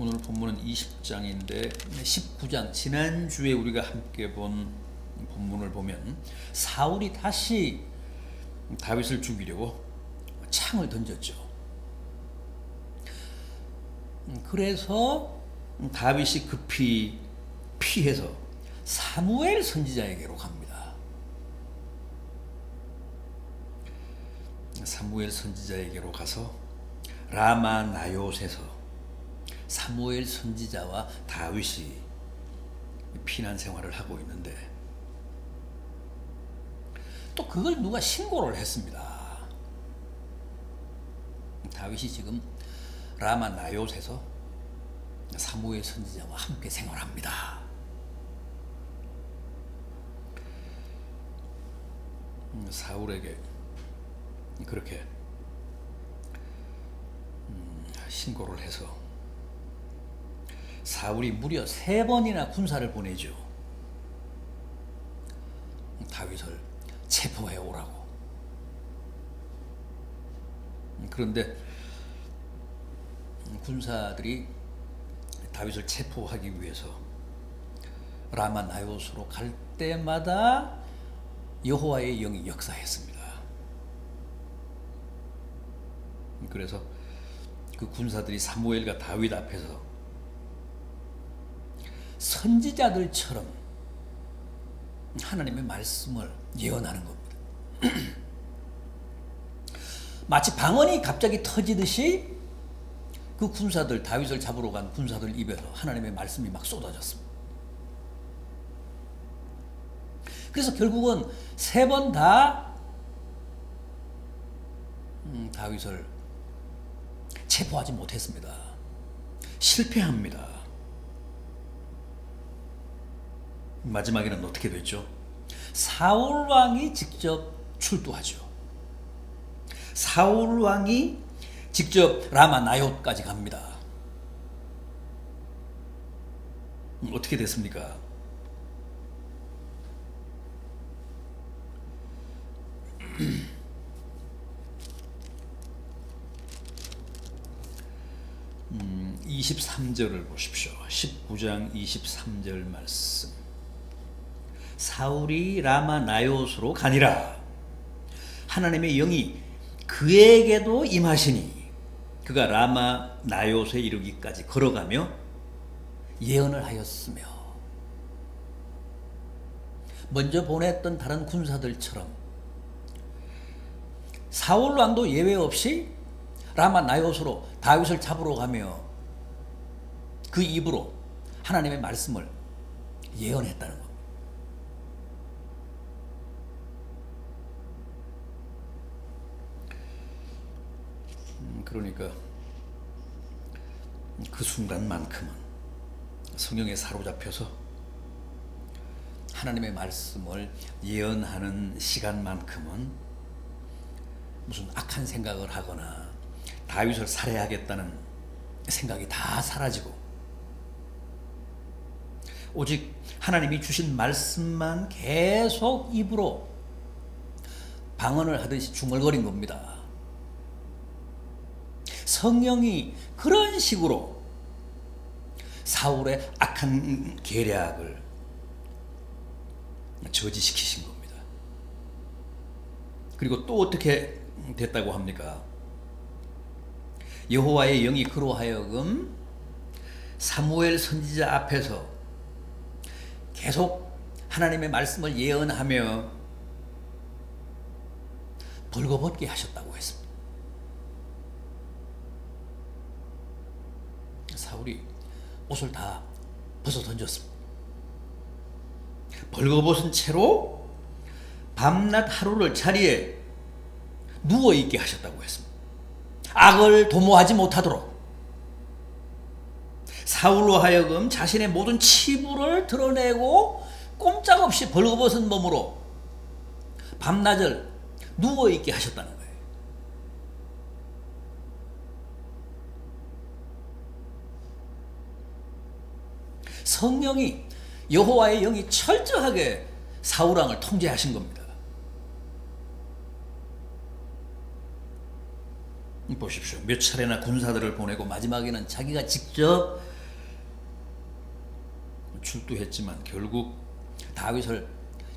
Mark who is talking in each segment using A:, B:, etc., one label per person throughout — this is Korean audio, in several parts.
A: 오늘 본문은 20장인데 19장 지난주에 우리가 함께 본 본문을 보면 사울이 다시 다윗을 죽이려고 창을 던졌죠. 그래서 다윗이 급히 피해서 사무엘 선지자에게로 갑니다. 사무엘 선지자에게로 가서 라마 나요스에서 사무엘 선지자와 다윗이 피난 생활을 하고 있는데 또 그걸 누가 신고를 했습니다. 다윗이 지금 라마 나요스에서 사무엘 선지자와 함께 생활합니다. 사울에게 그렇게 신고를 해서 사울이 무려 3번이나 군사를 보내죠. 다윗을 체포해 오라고. 그런데 군사들이 다윗을 체포하기 위해서 라마 나요스로 갈 때마다 여호와의 영이 역사했습니다. 그래서 그 군사들이 사무엘과 다윗 앞에서 선지자들처럼 하나님의 말씀을 예언하는 겁니다. 마치 방언이 갑자기 터지듯이 그 군사들, 다윗을 잡으러 간 군사들 입에서 하나님의 말씀이 막 쏟아졌습니다. 그래서 결국은 3번 다 다윗을 체포하지 못했습니다. 실패합니다. 마지막에는 어떻게 됐죠? 사울 왕이 직접 출두하죠. 사울 왕이 직접 라마 나요스까지 갑니다. 어떻게 됐습니까? 음, 23절을 보십시오. 19장 23절 말씀. 사울이 라마 나요스로 가니라. 하나님의 영이 그에게도 임하시니 그가 라마 나요스에 이르기까지 걸어가며 예언을 하였으며. 먼저 보냈던 다른 군사들처럼 사울 왕도 예외 없이 라마 나요스로 다윗을 잡으러 가며 그 입으로 하나님의 말씀을 예언했다는 겁니다. 그러니까 그 순간만큼은 성령에 사로잡혀서 하나님의 말씀을 예언하는 시간만큼은 무슨 악한 생각을 하거나 다윗을 살해하겠다는 생각이 다 사라지고 오직 하나님이 주신 말씀만 계속 입으로 방언을 하듯이 중얼거린 겁니다. 성령이 그런 식으로 사울의 악한 계략을 저지시키신 겁니다. 그리고 또 어떻게 됐다고 합니까? 여호와의 영이 그로 하여금 사무엘 선지자 앞에서 계속 하나님의 말씀을 예언하며 벌거벗게 하셨다고 했습니다. 사울이 옷을 다 벗어 던졌습니다. 벌거벗은 채로 밤낮 하루를 자리에 누워있게 하셨다고 했습니다. 악을 도모하지 못하도록 사울로 하여금 자신의 모든 치부를 드러내고 꼼짝없이 벌거벗은 몸으로 밤낮을 누워있게 하셨다는 거예요. 성령이 여호와의 영이 철저하게 사울 왕을 통제하신 겁니다. 보십시오. 몇 차례나 군사들을 보내고 마지막에는 자기가 직접 출두했지만 결국 다윗을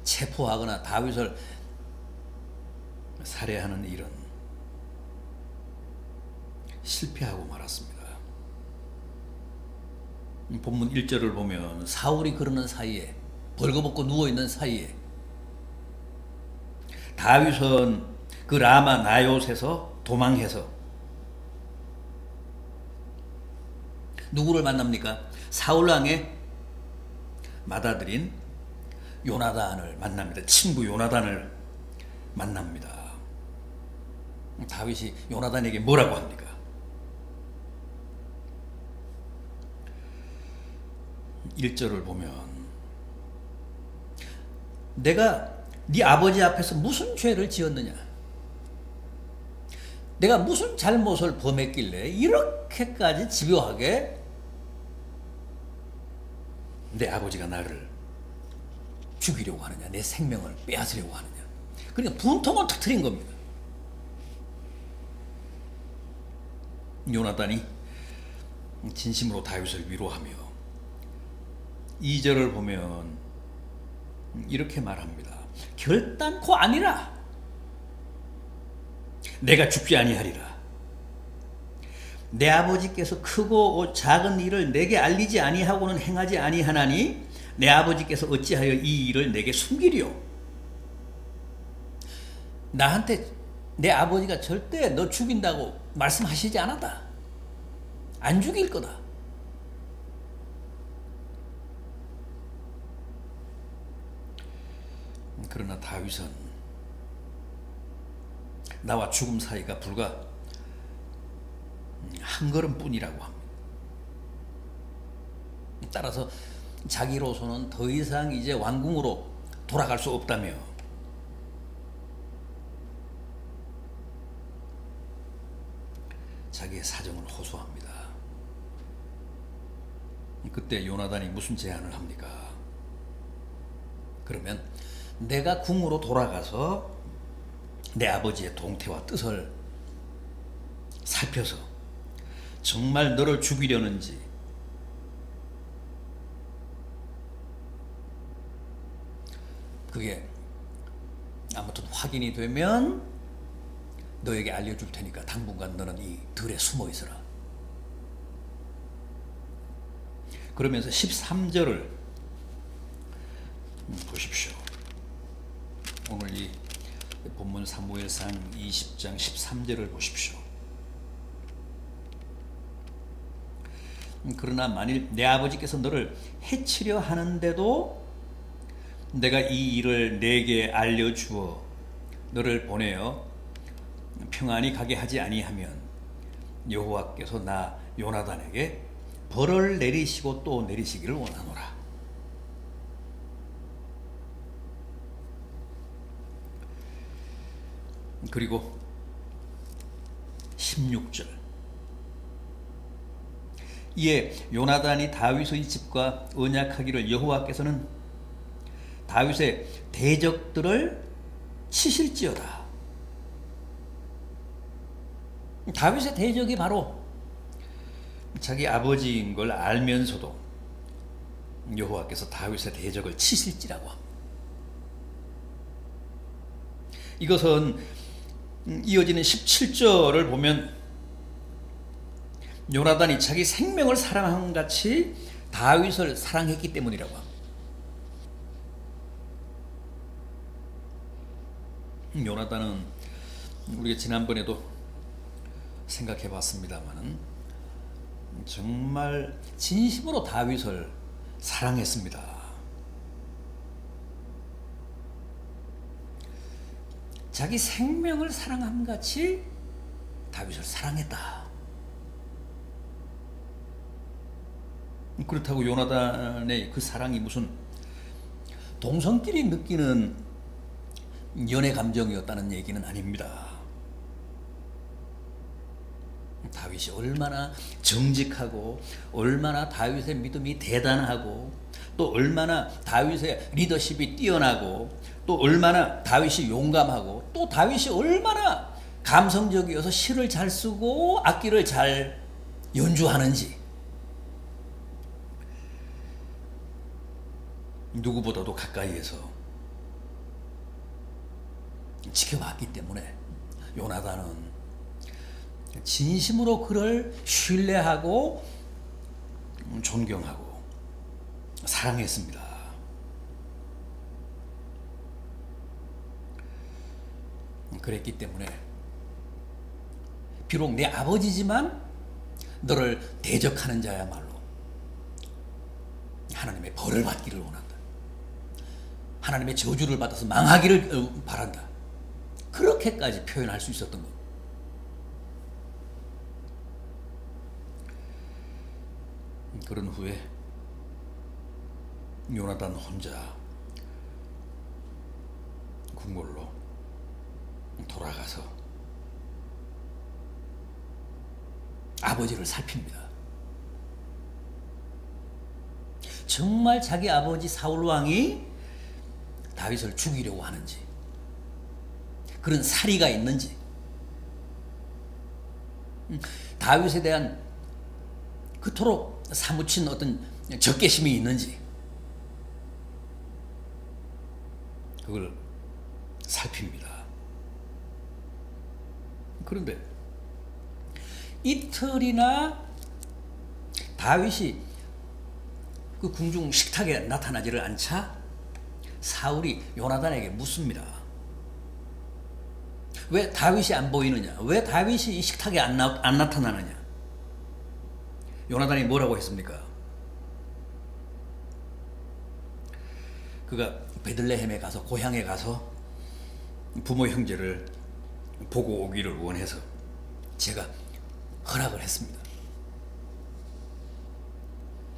A: 체포하거나 다윗을 살해하는 일은 실패하고 말았습니다. 본문 1절을 보면 사울이 그러는 사이에, 벌거벗고 누워있는 사이에 다윗은 그 라마 나요스에서 도망해서 누구를 만납니까? 사울왕의 맏아들인 요나단을 만납니다. 친구 요나단을 만납니다. 다윗이 요나단에게 뭐라고 합니까? 1절을 보면 내가 네 아버지 앞에서 무슨 죄를 지었느냐? 내가 무슨 잘못을 범했길래 이렇게까지 집요하게 내 아버지가 나를 죽이려고 하느냐, 내 생명을 빼앗으려고 하느냐. 그러니까 분통을 터뜨린 겁니다. 요나단이 진심으로 다윗을 위로하며 2절을 보면 이렇게 말합니다. 결단코 아니라 내가 죽지 아니하리라. 내 아버지께서 크고 작은 일을 내게 알리지 아니하고는 행하지 아니하나니 내 아버지께서 어찌하여 이 일을 내게 숨기리요. 나한테 내 아버지가 절대 너 죽인다고 말씀하시지 않았다. 안 죽일 거다. 그러나 다윗은 나와 죽음 사이가 불과 한 걸음뿐이라고 합니다. 따라서 자기로서는 더 이상 이제 왕궁으로 돌아갈 수 없다며 자기의 사정을 호소합니다. 그때 요나단이 무슨 제안을 합니까? 그러면 내가 궁으로 돌아가서 내 아버지의 동태와 뜻을 살펴서 정말 너를 죽이려는지 그게 아무튼 확인이 되면 너에게 알려줄 테니까 당분간 너는 이 들에 숨어 있어라. 그러면서 13절을 보십시오. 오늘 이 본문 사무엘상 20장 13절을 보십시오. 그러나 만일 내 아버지께서 너를 해치려 하는데도 내가 이 일을 내게 알려주어 너를 보내어 평안히 가게 하지 아니하면 여호와께서 나 요나단에게 벌을 내리시고 또 내리시기를 원하노라. 그리고 16절 이에 요나단이 다윗의 집과 언약하기를 여호와께서는 다윗의 대적들을 치실지어다. 다윗의 대적이 바로 자기 아버지인 걸 알면서도 여호와께서 다윗의 대적을 치실지라고 합니다. 이것은 이어지는 17절을 보면 요나단이 자기 생명을 사랑한 같이 다윗을 사랑했기 때문이라고 합니다. 요나단은 우리가 지난번에도 생각해 봤습니다만 정말 진심으로 다윗을 사랑했습니다. 자기 생명을 사랑함 같이 다윗을 사랑했다. 그렇다고 요나단의 그 사랑이 무슨 동성끼리 느끼는 연애 감정이었다는 얘기는 아닙니다. 다윗이 얼마나 정직하고 얼마나 다윗의 믿음이 대단하고 또 얼마나 다윗의 리더십이 뛰어나고 또 얼마나 다윗이 용감하고 또 다윗이 얼마나 감성적이어서 시를 잘 쓰고 악기를 잘 연주하는지 누구보다도 가까이에서 지켜봤기 때문에 요나단은 진심으로 그를 신뢰하고 존경하고 사랑했습니다. 그랬기 때문에 비록 내 아버지지만 너를 대적하는 자야말로 하나님의 벌을 받기를 원한다. 하나님의 저주를 받아서 망하기를 바란다. 그렇게까지 표현할 수 있었던 것. 그런 후에 요나단 혼자 궁궐로 돌아가서 아버지를 살핍니다. 정말 자기 아버지 사울 왕이 다윗을 죽이려고 하는지, 그런 사리가 있는지, 다윗에 대한 그토록 사무친 어떤 적개심이 있는지, 그걸 살핍니다. 그런데 이틀이나 다윗이 그 궁중 식탁에 나타나지를 않자 사울이 요나단에게 묻습니다. 왜 다윗이 안 보이느냐? 왜 다윗이 이 식탁에 안 나타나느냐? 요나단이 뭐라고 했습니까? 그가 베들레헴에 가서, 고향에 가서 부모 형제를 보고 오기를 원해서 제가 허락을 했습니다.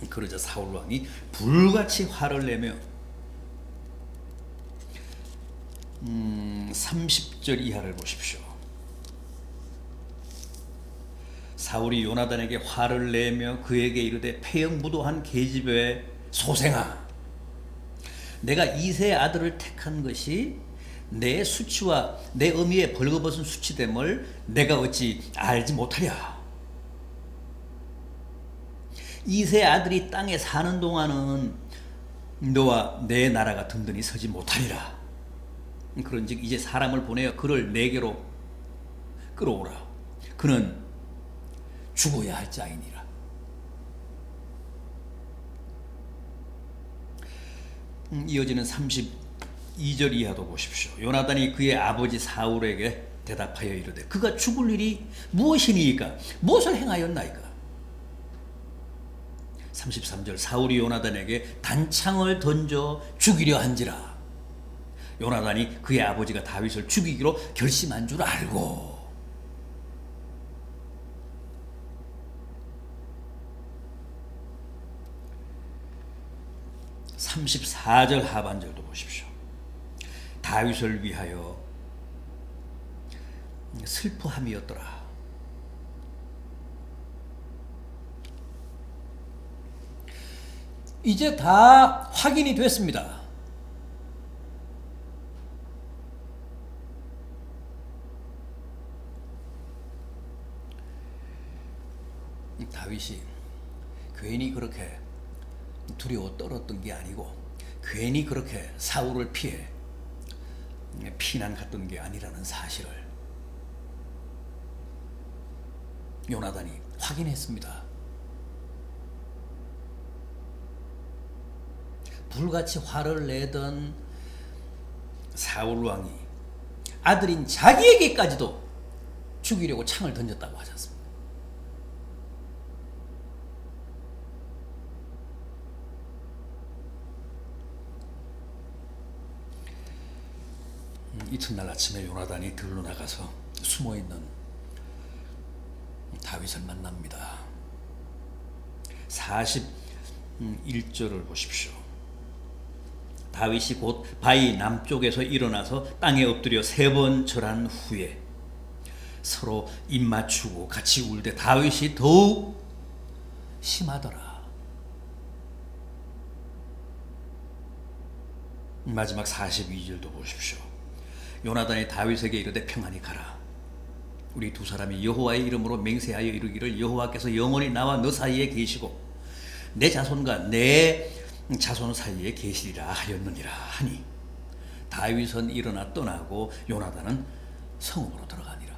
A: 그러자 사울 왕이 불같이 화를 내며 30절 이하를 보십시오. 사울이 요나단에게 화를 내며 그에게 이르되 폐영부도한 계집애 소생아, 내가 이새의 아들을 택한 것이 내 수치와 내 어미의 벌거벗은 수치됨을 내가 어찌 알지 못하랴. 이새의 아들이 땅에 사는 동안은 너와 내 나라가 든든히 서지 못하리라. 그런즉 이제 사람을 보내어 그를 내게로 끌어오라. 그는 죽어야 할 자이니라. 이어지는 32절 이하도 보십시오. 요나단이 그의 아버지 사울에게 대답하여 이르되 그가 죽을 일이 무엇이니이까? 무엇을 행하였나이까? 33절 사울이 요나단에게 단창을 던져 죽이려 한지라. 요나단이 그의 아버지가 다윗을 죽이기로 결심한 줄 알고. (34절) 하반절도 보십시오. 다윗을 위하여 슬퍼함이었더라. 이제 다 확인이 됐습니다. 다윗이 괜히 그렇게 두려워 떨었던 게 아니고 괜히 그렇게 사울을 피해 피난 갔던 게 아니라는 사실을 요나단이 확인했습니다. 불같이 화를 내던 사울 왕이 아들인 자기에게까지도 죽이려고 창을 던졌다고 하지 않습니까? 이튿날 아침에 요나단이 들로 나가서 숨어있는 다윗을 만납니다. 41절을 보십시오. 다윗이 곧 바위 남쪽에서 일어나서 땅에 엎드려 3번 절한 후에 서로 입맞추고 같이 울되 다윗이 더욱 심하더라. 마지막 42절도 보십시오. 요나단이 다윗에게 이르되 평안히 가라. 우리 두 사람이 여호와의 이름으로 맹세하여 이르기를 여호와께서 영원히 나와 너 사이에 계시고 내 자손과 내 자손 사이에 계시리라 하였느니라 하니 다윗은 일어나 떠나고 요나단은 성읍으로 들어가니라.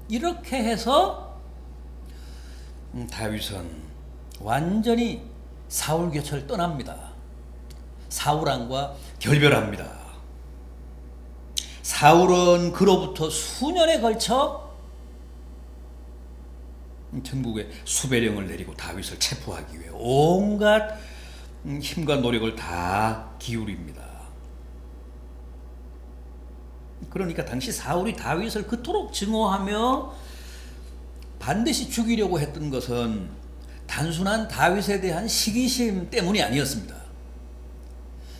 A: 이렇게 해서 다윗은 완전히 사울 곁을 떠납니다. 사울왕과 결별합니다. 사울은 그로부터 수년에 걸쳐 전국에 수배령을 내리고 다윗을 체포하기 위해 온갖 힘과 노력을 다 기울입니다. 그러니까 당시 사울이 다윗을 그토록 증오하며 반드시 죽이려고 했던 것은 단순한 다윗에 대한 시기심 때문이 아니었습니다.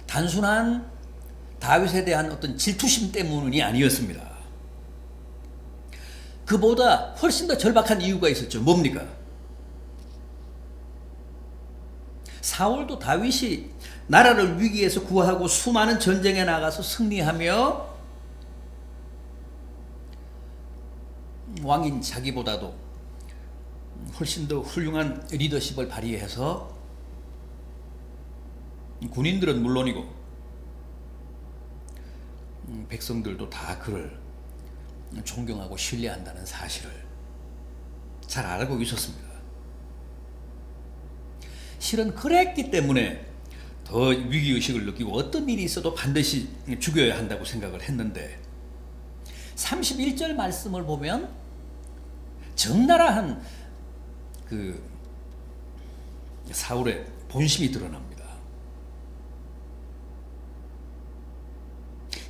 A: 단순한 다윗에 대한 어떤 질투심 때문이 아니었습니다. 그보다 훨씬 더 절박한 이유가 있었죠. 뭡니까? 사울도 다윗이 나라를 위기에서 구하고 수많은 전쟁에 나가서 승리하며 왕인 자기보다도 훨씬 더 훌륭한 리더십을 발휘해서 군인들은 물론이고 백성들도 다 그를 존경하고 신뢰한다는 사실을 잘 알고 있었습니다. 실은 그랬기 때문에 더 위기의식을 느끼고 어떤 일이 있어도 반드시 죽여야 한다고 생각을 했는데 31절 말씀을 보면 적나라한 그 사울의 본심이 드러납니다.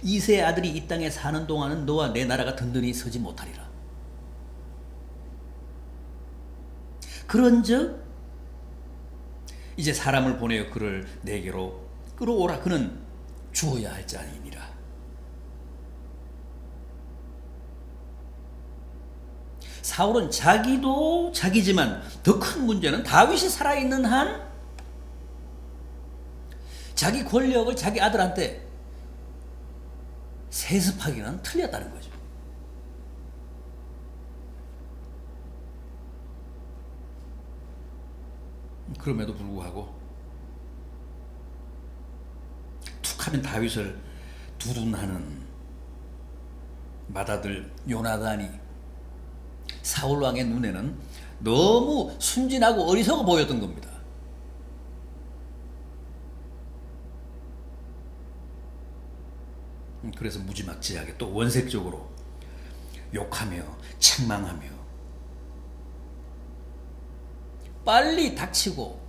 A: 이세의 아들이 이 땅에 사는 동안은 너와 내 나라가 든든히 서지 못하리라. 그런즉 이제 사람을 보내어 그를 내게로 끌어오라. 그는 죽어야 할 자니라. 사울은 자기도 자기지만 더 큰 문제는 다윗이 살아있는 한 자기 권력을 자기 아들한테 세습하기는 틀렸다는 거죠. 그럼에도 불구하고 툭하면 다윗을 두둔하는 맏아들 요나단이 사울왕의 눈에는 너무 순진하고 어리석어 보였던 겁니다. 그래서 무지막지하게 또 원색적으로 욕하며 책망하며 빨리 닥치고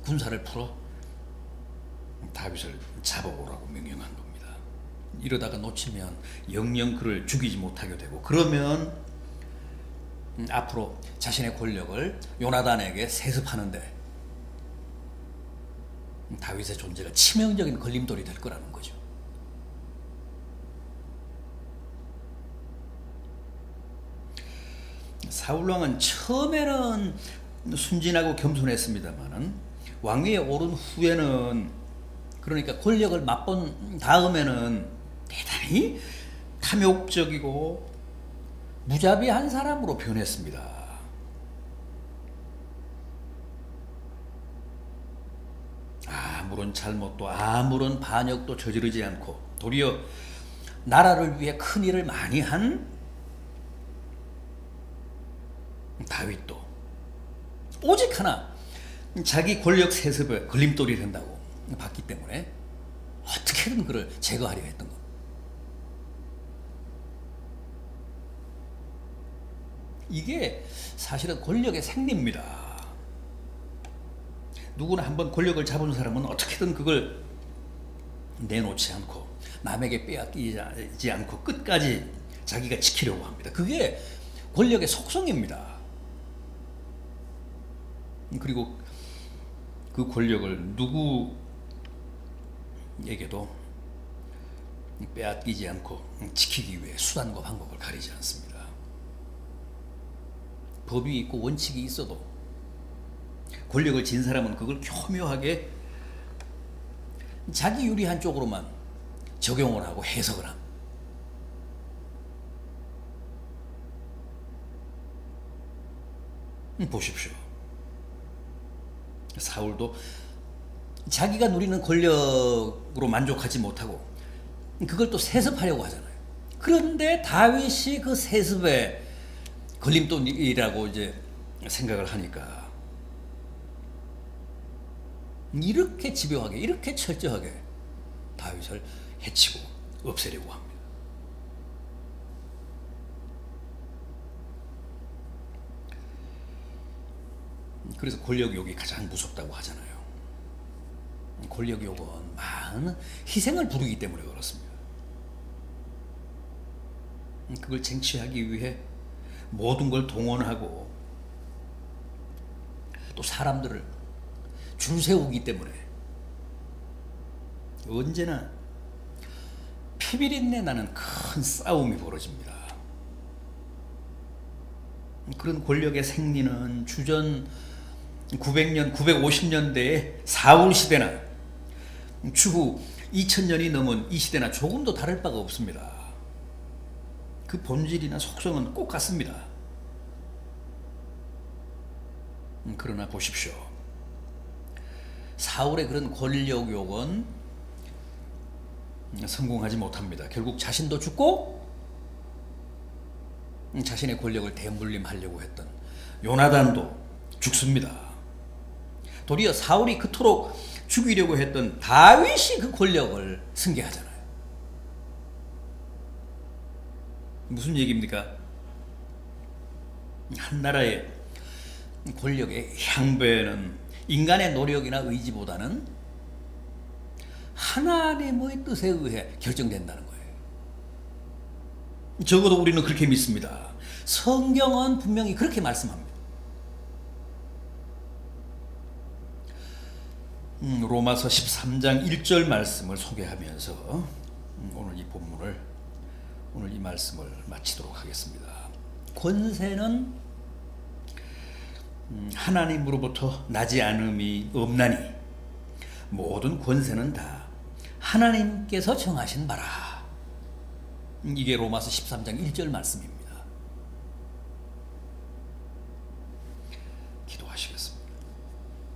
A: 군사를 풀어 다윗을 잡아오라고 명령한 겁니다. 이러다가 놓치면 영영 그를 죽이지 못하게 되고 그러면 앞으로 자신의 권력을 요나단에게 세습하는데 다윗의 존재가 치명적인 걸림돌이 될 거라는 거죠. 사울왕은 처음에는 순진하고 겸손했습니다만은 왕위에 오른 후에는 그러니까 권력을 맛본 다음에는 대단히 탐욕적이고 무자비한 사람으로 변했습니다. 아무런 잘못도 아무런 반역도 저지르지 않고 도리어 나라를 위해 큰 일을 많이 한 다윗도 오직 하나 자기 권력 세습에 걸림돌이 된다고 봤기 때문에 어떻게든 그를 제거하려 했던 것. 이게 사실은 권력의 생리입니다. 누구나 한번 권력을 잡은 사람은 어떻게든 그걸 내놓지 않고 남에게 빼앗기지 않고 끝까지 자기가 지키려고 합니다. 그게 권력의 속성입니다. 그리고 그 권력을 누구에게도 빼앗기지 않고 지키기 위해 수단과 방법을 가리지 않습니다. 법이 있고 원칙이 있어도 권력을 쥔 사람은 그걸 교묘하게 자기 유리한 쪽으로만 적용을 하고 해석을 합니다. 보십시오. 사울도 자기가 누리는 권력으로 만족하지 못하고 그걸 또 세습하려고 하잖아요. 그런데 다윗이 그 세습에 걸림돌이라고 이제 생각을 하니까 이렇게 집요하게, 이렇게 철저하게 다윗을 해치고 없애려고 합니다. 그래서 권력욕이 가장 무섭다고 하잖아요. 권력욕은 많은 희생을 부르기 때문에 그렇습니다. 그걸 쟁취하기 위해 모든 걸 동원하고 또 사람들을 줄 세우기 때문에 언제나 피비린내 나는 큰 싸움이 벌어집니다. 그런 권력의 생리는 주전 900년, 950년대의 사울 시대나 추후 2000년이 넘은 이 시대나 조금도 다를 바가 없습니다. 그 본질이나 속성은 꼭 같습니다. 그러나 보십시오. 사울의 그런 권력욕은 성공하지 못합니다. 결국 자신도 죽고 자신의 권력을 대물림하려고 했던 요나단도 죽습니다. 도리어 사울이 그토록 죽이려고 했던 다윗이 그 권력을 승계하잖아요. 무슨 얘기입니까? 한 나라의 권력의 향배는 인간의 노력이나 의지보다는 하나님의 뜻에 의해 결정된다는 거예요. 적어도 우리는 그렇게 믿습니다. 성경은 분명히 그렇게 말씀합니다. 로마서 13장 1절 말씀을 소개하면서 오늘 이 말씀을 마치도록 하겠습니다. 권세는 하나님으로부터 나지 않음이 없나니 모든 권세는 다 하나님께서 정하신 바라. 이게 로마서 13장 1절 말씀입니다.